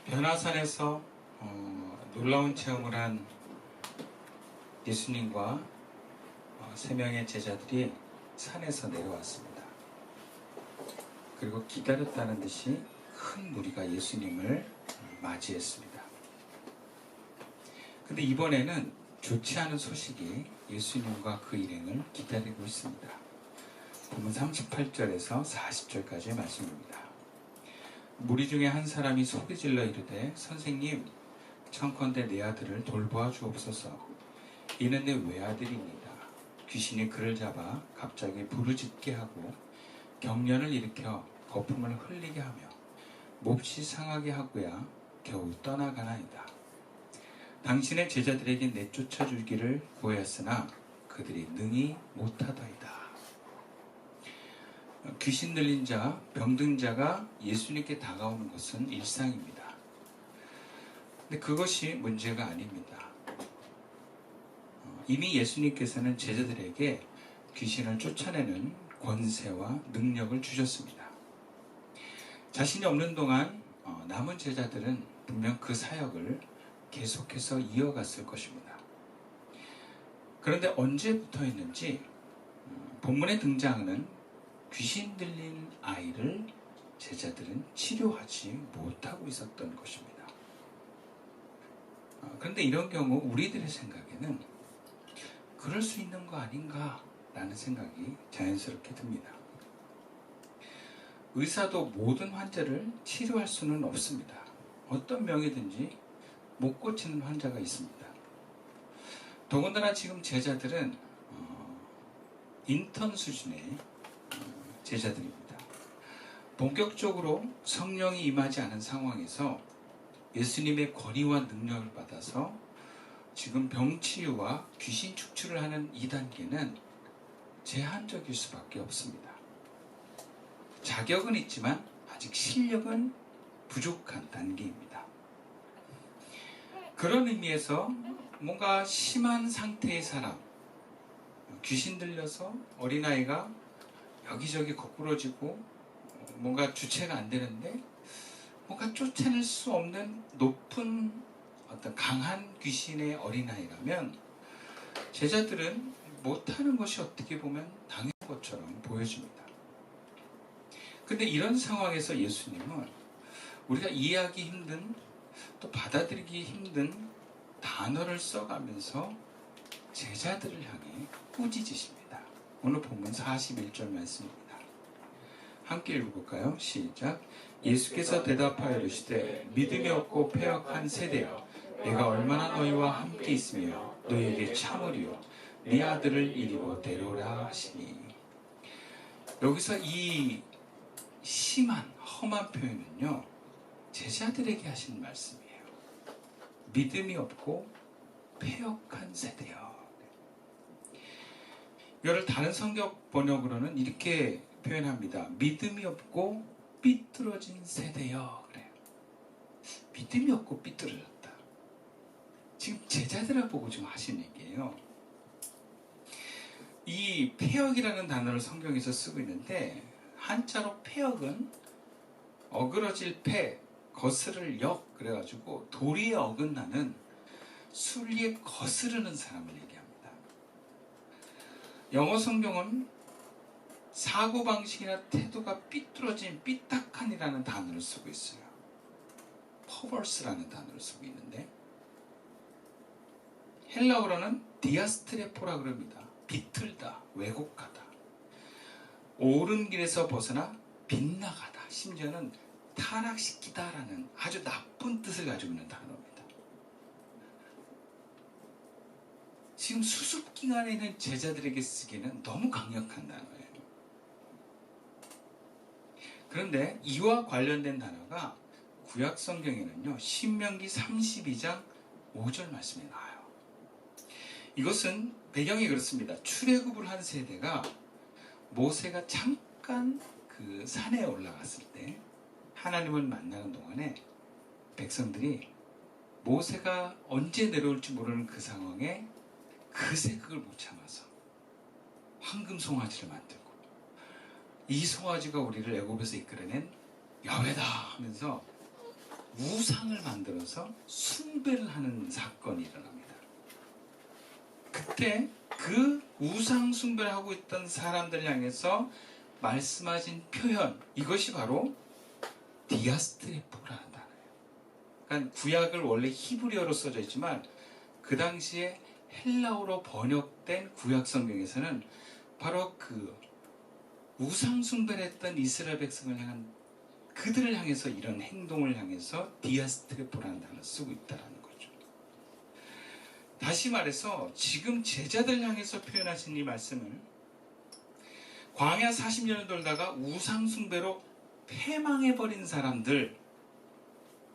변화산에서 놀라운 체험을 한 예수님과 세 명의 제자들이 산에서 내려왔습니다. 그리고 기다렸다는 듯이 큰 무리가 예수님을 맞이했습니다. 근데 이번에는 좋지 않은 소식이 예수님과 그 일행을 기다리고 있습니다. 본문 38절에서 40절까지의 말씀입니다. 무리 중에 한 사람이 소리질러 이르되 선생님, 청컨대 내 아들을 돌보아 주옵소서. 이는 내 외아들입니다. 귀신이 그를 잡아 갑자기 부르짖게 하고 경련을 일으켜 거품을 흘리게 하며 몹시 상하게 하고야 겨우 떠나가나이다. 당신의 제자들에게 내쫓아 주기를 구하였으나 그들이 능히 못하더이다. 귀신 들린 자, 병든 자가 예수님께 다가오는 것은 일상입니다. 근데 그것이 문제가 아닙니다. 이미 예수님께서는 제자들에게 귀신을 쫓아내는 권세와 능력을 주셨습니다. 자신이 없는 동안 남은 제자들은 분명 그 사역을 계속해서 이어갔을 것입니다. 그런데 언제부터였는지 본문에 등장하는 귀신 들린 아이를 제자들은 치료하지 못하고 있었던 것입니다. 그런데 이런 경우 우리들의 생각에는 그럴 수 있는 거 아닌가 라는 생각이 자연스럽게 듭니다. 의사도 모든 환자를 치료할 수는 없습니다. 어떤 병이든지 못 고치는 환자가 있습니다. 더군다나 지금 제자들은 인턴 수준의 제자들입니다. 본격적으로 성령이 임하지 않은 상황에서 예수님의 권위와 능력을 받아서 지금 병치유와 귀신 축출을 하는 이 단계는 제한적일 수밖에 없습니다. 자격은 있지만 아직 실력은 부족한 단계입니다. 그런 의미에서 뭔가 심한 상태의 사람, 귀신 들려서 어린아이가 여기저기 거꾸러지고 뭔가 주체가 안 되는데 뭔가 쫓아낼 수 없는 높은 어떤 강한 귀신의 어린아이라면 제자들은 못하는 것이 어떻게 보면 당연한 것처럼 보여집니다. 근데 이런 상황에서 예수님은 우리가 이해하기 힘든 또 받아들이기 힘든 단어를 써가면서 제자들을 향해 꾸짖으십니다. 오늘 본문 41절 말씀입니다. 함께 읽어볼까요? 시작. 예수께서 대답하여 이르시되 믿음이 없고 패역한 세대여, 내가 얼마나 너희와 함께 있으며 너희에게 참으리요 네 아들을 이리로 데려오라 하시니. 여기서 이 심한 험한 표현은요, 제자들에게 하신 말씀이에요. 믿음이 없고 패역한 세대여. 이거를 다른 성경 번역으로는 이렇게 표현합니다. 믿음이 없고 삐뚤어진 세대여. 그래요. 믿음이 없고 삐뚤어졌다. 지금 제자들을 보고 지금 하신 얘기예요. 이 패역이라는 단어를 성경에서 쓰고 있는데 한자로 패역은 어그러질 패, 거스를 역 그래가지고 도리에 어긋나는 순리에 거스르는 사람을 얘기합니다. 영어 성경은 사고방식이나 태도가 삐뚤어진 삐딱한이라는 단어를 쓰고 있어요. 퍼버스라는 단어를 쓰고 있는데 헬라어로는 디아스트레포라 그럽니다. 비틀다, 왜곡하다, 옳은 길에서 벗어나 빗나가다, 심지어는 타락시키다라는 아주 나쁜 뜻을 가지고 있는 단어입니다. 지금 수습기간에 있는 제자들에게 쓰기에는 너무 강력한 단어예요. 그런데 이와 관련된 단어가 구약 성경에는요, 신명기 32장 5절 말씀에 나와요. 이것은 배경이 그렇습니다. 출애굽을 한 세대가 모세가 잠깐 그 산에 올라갔을 때 하나님을 만나는 동안에 백성들이 모세가 언제 내려올지 모르는 그 상황에 그새 그걸 못 참아서 황금 송아지를 만들고 이 송아지가 우리를 애굽에서 이끌어낸 야훼다 하면서 우상을 만들어서 숭배를 하는 사건이 일어납니다. 그때 그 우상 숭배를 하고 있던 사람들 향해서 말씀하신 표현, 이것이 바로 디아스트레포라는 단어예요. 그러니까 구약을 원래 히브리어로 써져 있지만 그 당시에 헬라어로 번역된 구약 성경에서는 바로 그 우상 숭배를 했던 이스라엘 백성을 향한, 그들을 향해서 이런 행동을 향해서 디아스트레포라는 단어를 쓰고 있다는 거죠. 다시 말해서 지금 제자들 향해서 표현하신 이 말씀을 광야 40년을 돌다가 우상 숭배로 패망해버린 사람들,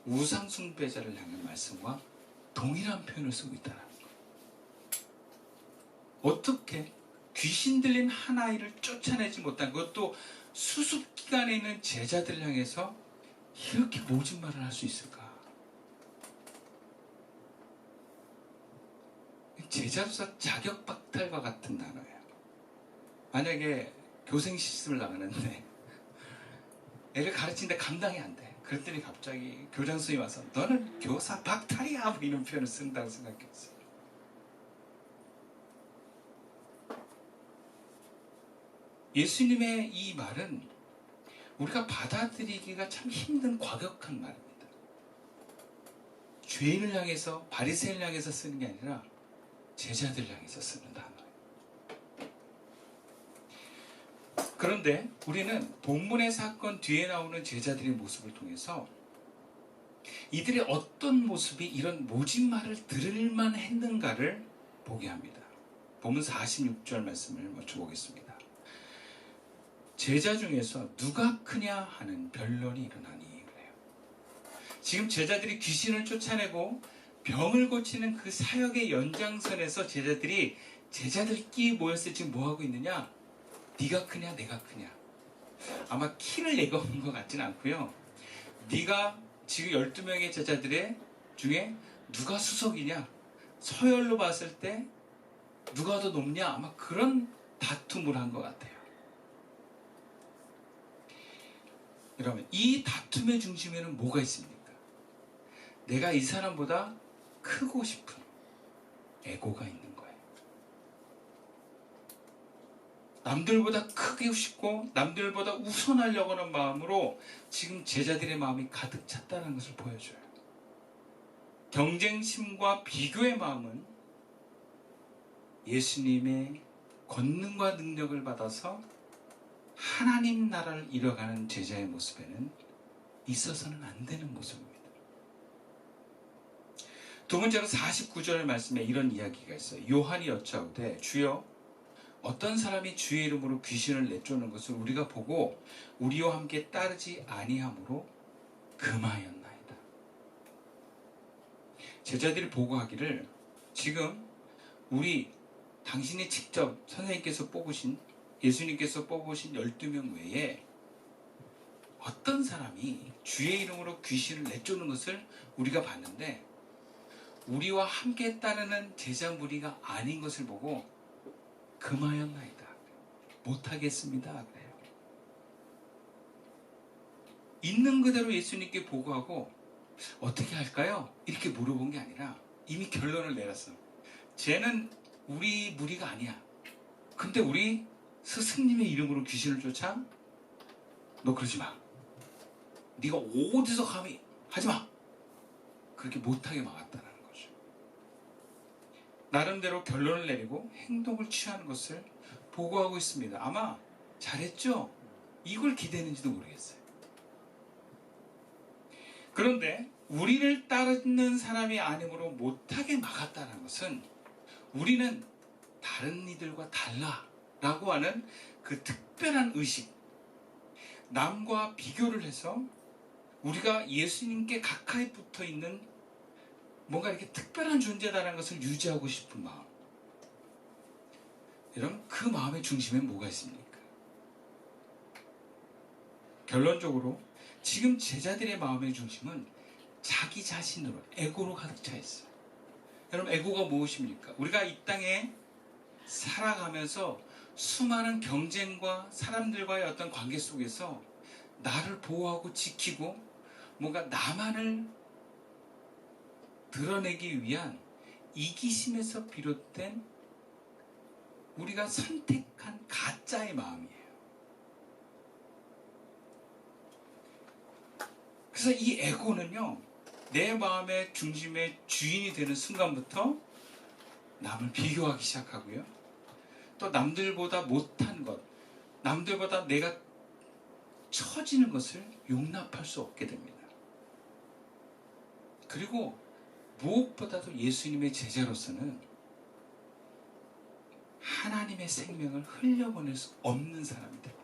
우상 숭배자를 향한 말씀과 동일한 표현을 쓰고 있다는 거예요. 어떻게 귀신 들린 한 아이를 쫓아내지 못한, 그것도 수습 기간에 있는 제자들을 향해서 이렇게 모진 말을 할 수 있을까? 제자로서 자격 박탈과 같은 단어예요. 만약에 교생 실습을 나가는데 애를 가르치는데 감당이 안 돼. 그랬더니 갑자기 교장 선생님이 와서 너는 교사 박탈이야, 뭐 이런 표현을 쓴다고 생각했어요. 예수님의 이 말은 우리가 받아들이기가 참 힘든 과격한 말입니다. 죄인을 향해서, 바리새인을 향해서 쓰는 게 아니라 제자들 향해서 쓰는 단어예요. 그런데 우리는 본문의 사건 뒤에 나오는 제자들의 모습을 통해서 이들의 어떤 모습이 이런 모진 말을 들을만 했는가를 보게 합니다. 본문 46절 말씀을 먼저 보겠습니다. 제자 중에서 누가 크냐 하는 변론이 일어나니, 그래요. 지금 제자들이 귀신을 쫓아내고 병을 고치는 그 사역의 연장선에서 제자들끼리 모였을 때 지금 뭐하고 있느냐? 네가 크냐 내가 크냐. 아마 키를 얘기하는 것 같지는 않고요. 네가 지금 12명의 제자들의 중에 누가 수석이냐, 서열로 봤을 때 누가 더 높냐, 아마 그런 다툼을 한 것 같아요. 여러분, 이 다툼의 중심에는 뭐가 있습니까? 내가 이 사람보다 크고 싶은 에고가 있는 거예요. 남들보다 크게 싶고 남들보다 우선하려고 하는 마음으로 지금 제자들의 마음이 가득 찼다는 것을 보여줘요. 경쟁심과 비교의 마음은 예수님의 권능과 능력을 받아서 하나님 나라를 이뤄가는 제자의 모습에는 있어서는 안 되는 모습입니다. 두 번째로 49절 말씀에 이런 이야기가 있어요. 요한이 여짜오되 주여 어떤 사람이 주의 이름으로 귀신을 내쫓는 것을 우리가 보고 우리와 함께 따르지 아니하므로 금하였나이다. 제자들이 보고하기를 지금 우리 당신이 직접 선생님께서 뽑으신, 예수님께서 뽑으신 12명 외에 어떤 사람이 주의 이름으로 귀신을 내쫓는 것을 우리가 봤는데 우리와 함께 따르는 제자 무리가 아닌 것을 보고 금하였나이다. 못하겠습니다. 그래요. 있는 그대로 예수님께 보고하고 어떻게 할까요? 이렇게 물어본 게 아니라 이미 결론을 내렸어. 쟤는 우리 무리가 아니야. 근데 우리 스승님의 이름으로 귀신을 쫓아? 너 그러지 마. 네가 어디서 감히 하지 마. 그렇게 못하게 막았다는 거죠. 나름대로 결론을 내리고 행동을 취하는 것을 보고하고 있습니다. 아마 잘했죠? 이걸 기대했는지도 모르겠어요. 그런데 우리를 따르는 사람이 아니므로 못하게 막았다는 것은 우리는 다른 이들과 달라 라고 하는 그 특별한 의식, 남과 비교를 해서 우리가 예수님께 가까이 붙어 있는 뭔가 이렇게 특별한 존재다라는 것을 유지하고 싶은 마음. 여러분, 그 마음의 중심에 뭐가 있습니까? 결론적으로 지금 제자들의 마음의 중심은 자기 자신으로, 에고로 가득 차 있어요. 여러분, 에고가 무엇입니까? 우리가 이 땅에 살아가면서 수많은 경쟁과 사람들과의 어떤 관계 속에서 나를 보호하고 지키고 뭔가 나만을 드러내기 위한 이기심에서 비롯된 우리가 선택한 가짜의 마음이에요. 그래서 이 에고는요, 내 마음의 중심의 주인이 되는 순간부터 남을 비교하기 시작하고요. 또 남들보다 못한 것, 남들보다 내가 처지는 것을 용납할 수 없게 됩니다. 그리고 무엇보다도 예수님의 제자로서는 하나님의 생명을 흘려보낼 수 없는 사람이 됩니다.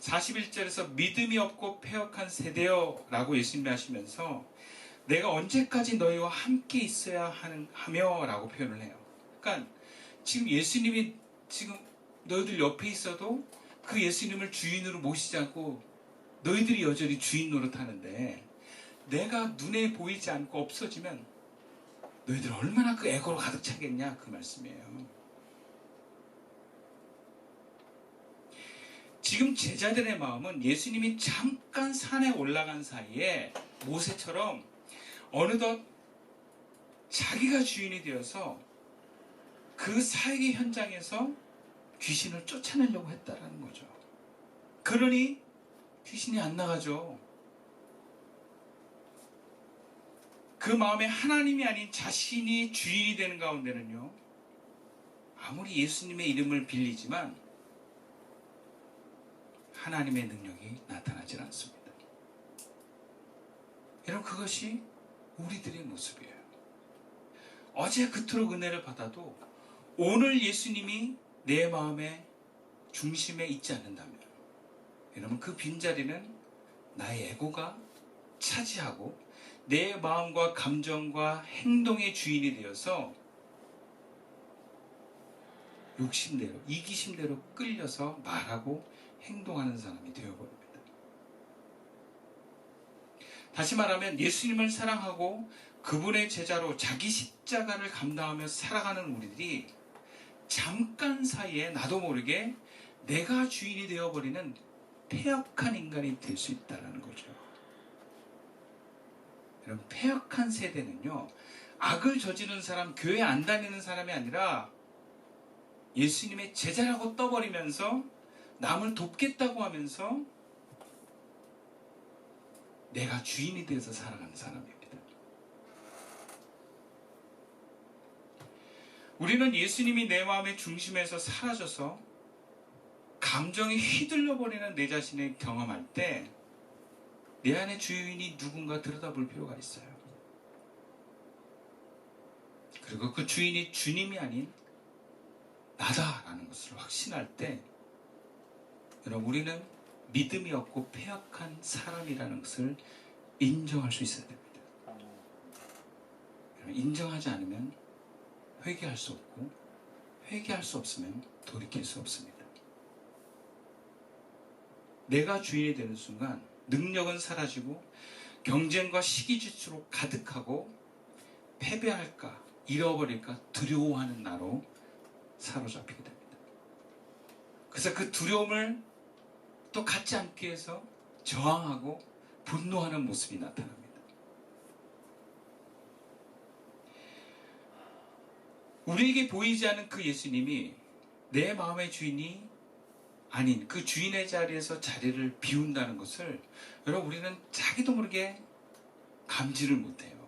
41절에서 믿음이 없고 패역한 세대여 라고 예수님이 하시면서 내가 언제까지 너희와 함께 있어야 하며 라고 표현을 해요. 그러니까 지금 예수님이 지금 너희들 옆에 있어도 그 예수님을 주인으로 모시지 않고 너희들이 여전히 주인 노릇하는데 내가 눈에 보이지 않고 없어지면 너희들 얼마나 그 에고로 가득 차겠냐, 그 말씀이에요. 지금 제자들의 마음은 예수님이 잠깐 산에 올라간 사이에 모세처럼 어느덧 자기가 주인이 되어서 그 사역의 현장에서 귀신을 쫓아내려고 했다라는 거죠. 그러니 귀신이 안 나가죠. 그 마음에 하나님이 아닌 자신이 주인이 되는 가운데는요, 아무리 예수님의 이름을 빌리지만 하나님의 능력이 나타나질 않습니다. 여러분, 그것이 우리들의 모습이에요. 어제 그토록 은혜를 받아도 오늘 예수님이 내 마음의 중심에 있지 않는다면 여러분, 그 빈자리는 나의 에고가 차지하고 내 마음과 감정과 행동의 주인이 되어서 욕심대로, 이기심대로 끌려서 말하고 행동하는 사람이 되어버립니다. 다시 말하면 예수님을 사랑하고 그분의 제자로 자기 십자가를 감당하며 살아가는 우리들이 잠깐 사이에 나도 모르게 내가 주인이 되어버리는 패역한 인간이 될 수 있다는 거죠. 여러분, 패역한 세대는요, 악을 저지르는 사람, 교회 안 다니는 사람이 아니라 예수님의 제자라고 떠버리면서 남을 돕겠다고 하면서 내가 주인이 되어서 살아가는 사람입니다. 우리는 예수님이 내 마음의 중심에서 사라져서 감정에 휘둘려 버리는 내 자신을 경험할 때 내 안의 주인이 누군가 들여다볼 필요가 있어요. 그리고 그 주인이 주님이 아닌 나다라는 것을 확신할 때 여러분, 우리는 믿음이 없고 패역한 사람이라는 것을 인정할 수 있어야 됩니다. 인정하지 않으면 회개할 수 없고, 회개할 수 없으면 돌이킬 수 없습니다. 내가 주인이 되는 순간 능력은 사라지고 경쟁과 시기질투로 가득하고 패배할까, 잃어버릴까 두려워하는 나로 사로잡히게 됩니다. 그래서 그 두려움을 또 갖지 않기 위해서 저항하고 분노하는 모습이 나타납니다. 우리에게 보이지 않는 그 예수님이 내 마음의 주인이 아닌 그 주인의 자리에서 자리를 비운다는 것을 여러분, 우리는 자기도 모르게 감지를 못해요.